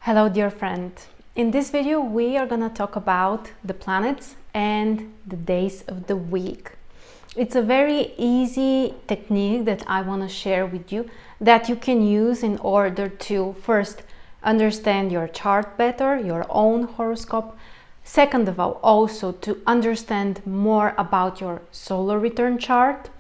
Hello dear friend. In this video we are gonna talk about the planets and the days of the week. It's a very easy technique that I want to share with you that you can use in order to first understand your chart better, your own horoscope. Second of all, also to understand more about your solar return chart.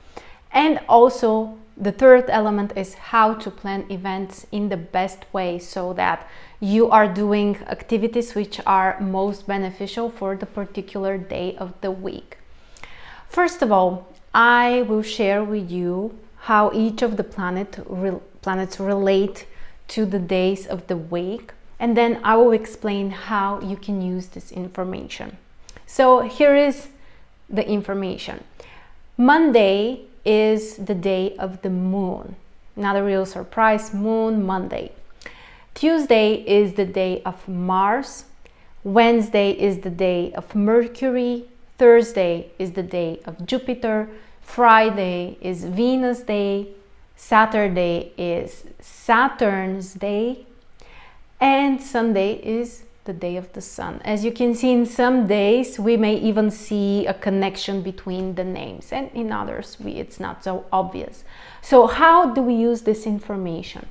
And also the third element is how to plan events in the best way so that you are doing activities which are most beneficial for the particular day of the week. First of all, I will share with you how each of the planets relate to the days of the week, and then I will explain how you can use this information. So here is the information. Monday is the day of the moon. Not a real surprise, moon Monday. Tuesday is the day of Mars. Wednesday is the day of Mercury. Thursday is the day of Jupiter. Friday is Venus Day. Saturday is Saturn's day. And Sunday is the day of the sun. As you can see, in some days we may even see a connection between the names, and in others it's not so obvious. So how do we use this information?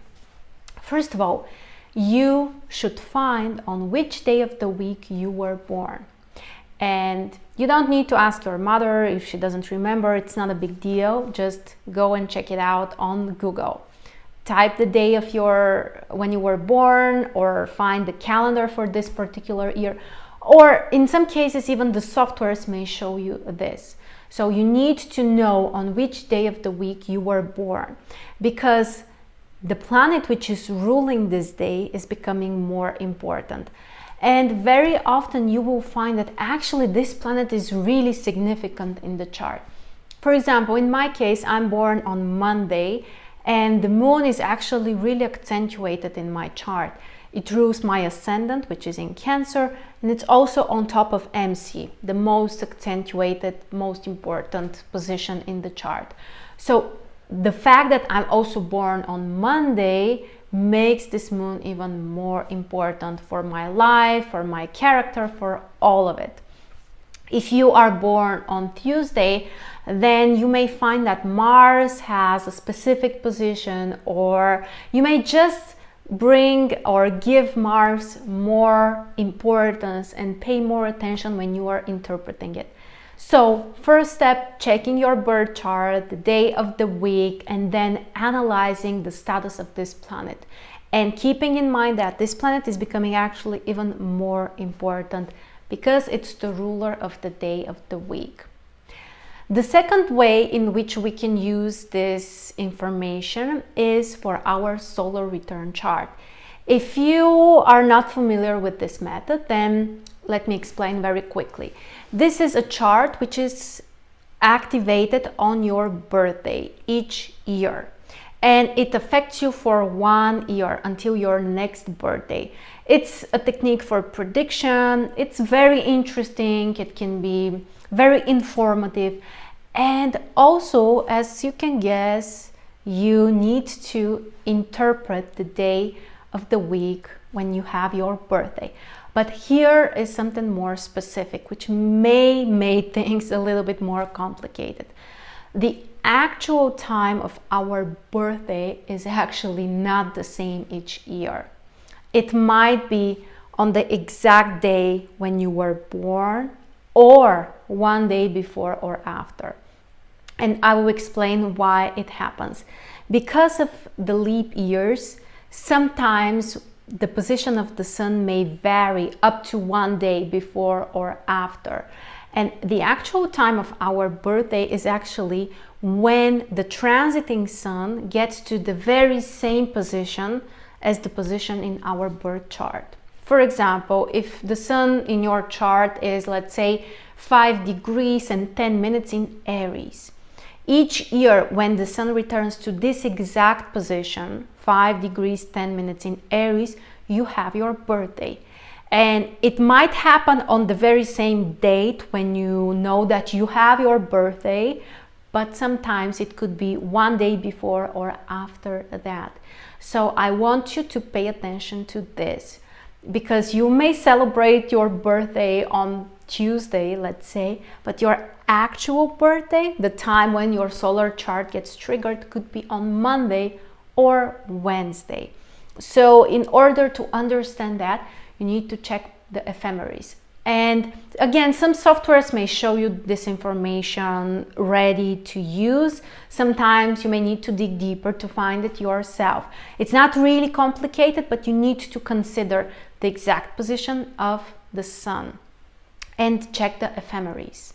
First of all, you should find on which day of the week you were born. And you don't need to ask your mother if she doesn't remember. It's not a big deal. Just go and check it out on Google. Type the day of when you were born, or find the calendar for this particular year, or in some cases even the softwares may show you this. So you need to know on which day of the week you were born, because the planet which is ruling this day is becoming more important. And very often you will find that actually this planet is really significant in the chart. For example, in my case, I'm born on Monday, and the moon is actually really accentuated in my chart. It rules my ascendant, which is in Cancer, and it's also on top of MC, the most accentuated, most important position in the chart. So the fact that I'm also born on Monday makes this moon even more important for my life, for my character, for all of it. If you are born on Tuesday, then you may find that Mars has a specific position, or you may just bring or give Mars more importance and pay more attention when you are interpreting it. So first step, checking your birth chart, the day of the week, and then analyzing the status of this planet. And keeping in mind that this planet is becoming actually even more important because it's the ruler of the day of the week. The second way in which we can use this information is for our solar return chart. If you are not familiar with this method, then let me explain very quickly. This is a chart which is activated on your birthday each year, and it affects you for 1 year until your next birthday. It's a technique for prediction. It's very interesting. It can be very informative, and also, as you can guess, you need to interpret the day of the week when you have your birthday. But here is something more specific, which may make things a little bit more complicated. The actual time of our birthday is actually not the same each year. It might be on the exact day when you were born, or one day before or after. And I will explain why it happens. Because of the leap years, sometimes the position of the sun may vary up to one day before or after. And the actual time of our birthday is actually when the transiting sun gets to the very same position as the position in our birth chart. For example, if the sun in your chart is, let's say, 5 degrees and 10 minutes in Aries, each year when the sun returns to this exact position, 5 degrees 10 minutes in Aries, you have your birthday. And it might happen on the very same date when you know that you have your birthday, but sometimes it could be one day before or after that. So I want you to pay attention to this. because you may celebrate your birthday on Tuesday, let's say, but your actual birthday, the time when your solar chart gets triggered, could be on Monday or Wednesday. So in order to understand that, you need to check the ephemeris. And again, some softwares may show you this information ready to use. Sometimes you may need to dig deeper to find it yourself. It's not really complicated, but you need to consider the exact position of the sun and check the ephemeris.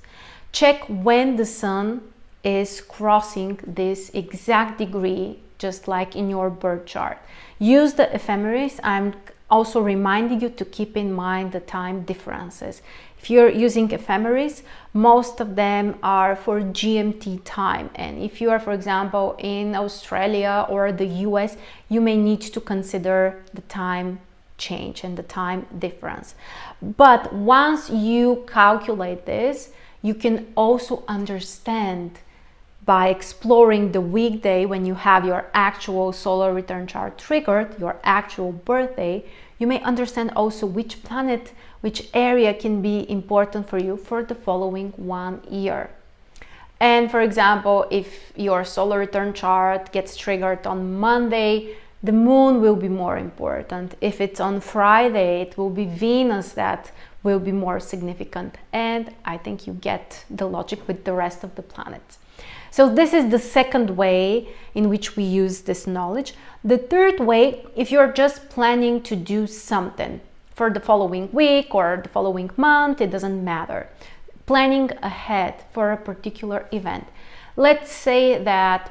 Check when the sun is crossing this exact degree, just like in your birth chart. Use the ephemeris. I'm also reminding you to keep in mind the time differences. If you're using ephemeris, most of them are for GMT time. And if you are, for example, in Australia or the US, you may need to consider the time change and the time difference. But once you calculate this, you can also understand by exploring the weekday when you have your actual solar return chart triggered, your actual birthday, you may understand also which planet, which area can be important for you for the following 1 year. And for example, if your solar return chart gets triggered on Monday, the moon will be more important. If it's on Friday, it will be Venus that will be more significant. And I think you get the logic with the rest of the planets. So this is the second way in which we use this knowledge. The third way, if you're just planning to do something for the following week or the following month, it doesn't matter. Planning ahead for a particular event. Let's say that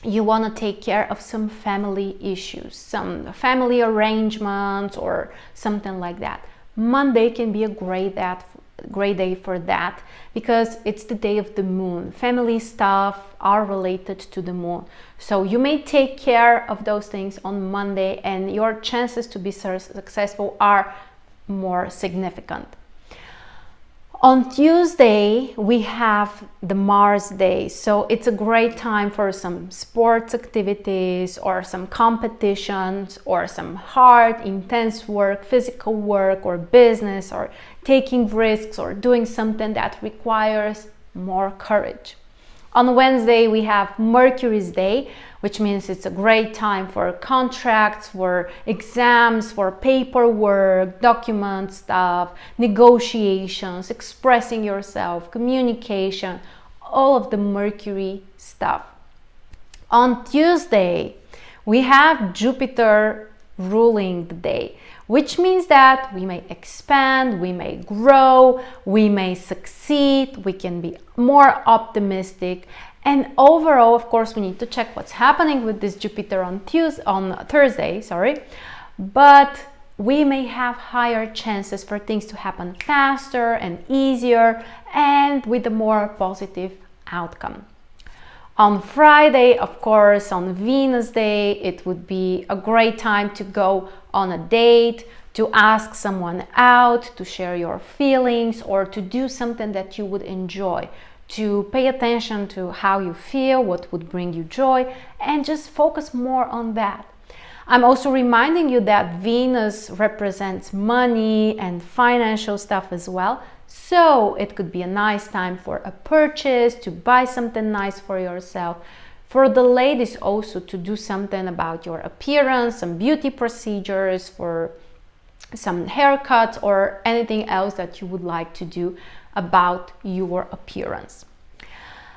you want to take care of some family issues, some family arrangements or something like that. Monday can be a great day for that because it's the day of the moon. Family stuff are related to the moon. So you may take care of those things on Monday and your chances to be successful are more significant. On Tuesday, we have the Mars Day, so it's a great time for some sports activities or some competitions or some hard, intense work, physical work or business or taking risks or doing something that requires more courage. On Wednesday, we have Mercury's Day, which means it's a great time for contracts, for exams, for paperwork, document stuff, negotiations, expressing yourself, communication, all of the Mercury stuff. On Tuesday, we have Jupiter ruling the day, which means that we may expand, we may grow, we may succeed, we can be more optimistic. And overall, of course, we need to check what's happening with this Jupiter on Thursday, but we may have higher chances for things to happen faster and easier and with a more positive outcome. On Friday, of course, on Venus Day, it would be a great time to go on a date, to ask someone out, to share your feelings, or to do something that you would enjoy, to pay attention to how you feel, what would bring you joy, and just focus more on that. I'm also reminding you that Venus represents money and financial stuff as well. So it could be a nice time for a purchase, to buy something nice for yourself. For the ladies also to do something about your appearance, some beauty procedures, for some haircuts or anything else that you would like to do about your appearance.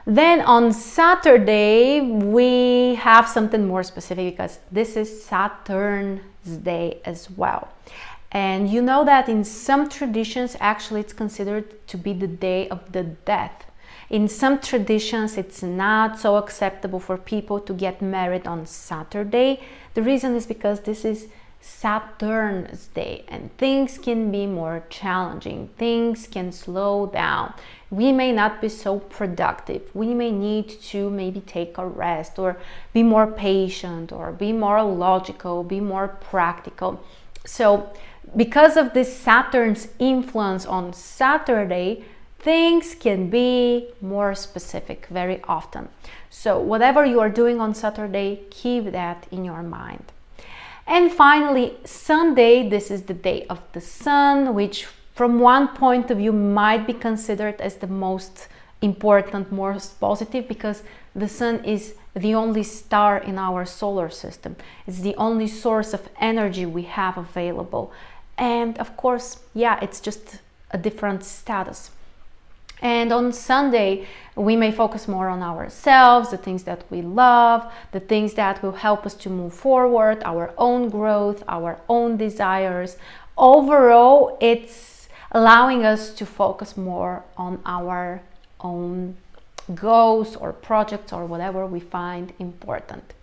Then on Saturday, we have something more specific because this is Saturn's day as well. And you know that in some traditions, actually, it's considered to be the day of the death. In some traditions, it's not so acceptable for people to get married on Saturday. The reason is because this is Saturn's day and things can be more challenging. Things can slow down. We may not be so productive. We may need to maybe take a rest or be more patient or be more logical, be more practical. So because of this Saturn's influence on Saturday, things can be more specific very often. So whatever you are doing on Saturday, keep that in your mind. And finally, Sunday, this is the day of the sun, which from one point of view might be considered as the most important, most positive, because the sun is the only star in our solar system. It's the only source of energy we have available. And of course, yeah, it's just a different status. And on Sunday, we may focus more on ourselves, the things that we love, the things that will help us to move forward, our own growth, our own desires. Overall, it's allowing us to focus more on our own goals or projects or whatever we find important.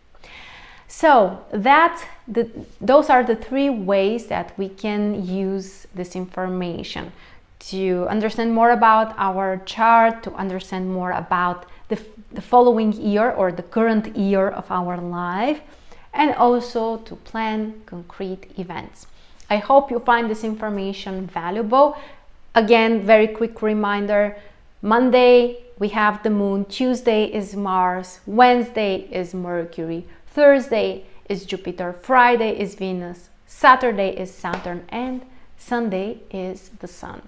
So those are the three ways that we can use this information to understand more about our chart, to understand more about the following year or the current year of our life, and also to plan concrete events. I hope you find this information valuable. Again, very quick reminder, Monday we have the moon, Tuesday is Mars, Wednesday is Mercury, Thursday is Jupiter, Friday is Venus, Saturday is Saturn, and Sunday is the Sun.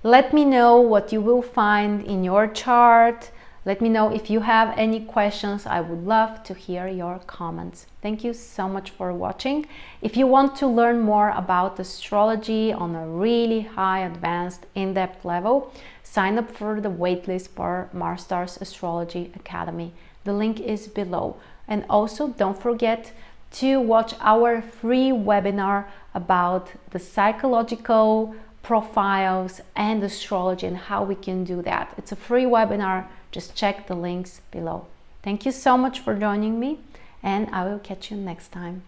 Let me know what you will find in your chart. Let me know if you have any questions. I would love to hear your comments. Thank you so much for watching. If you want to learn more about astrology on a really high, advanced, in-depth level, sign up for the waitlist for Mars Stars Astrology Academy. The link is below. And also don't forget to watch our free webinar about the psychological profiles and astrology and how we can do that. It's a free webinar. Just check the links below. Thank you so much for joining me, and I will catch you next time.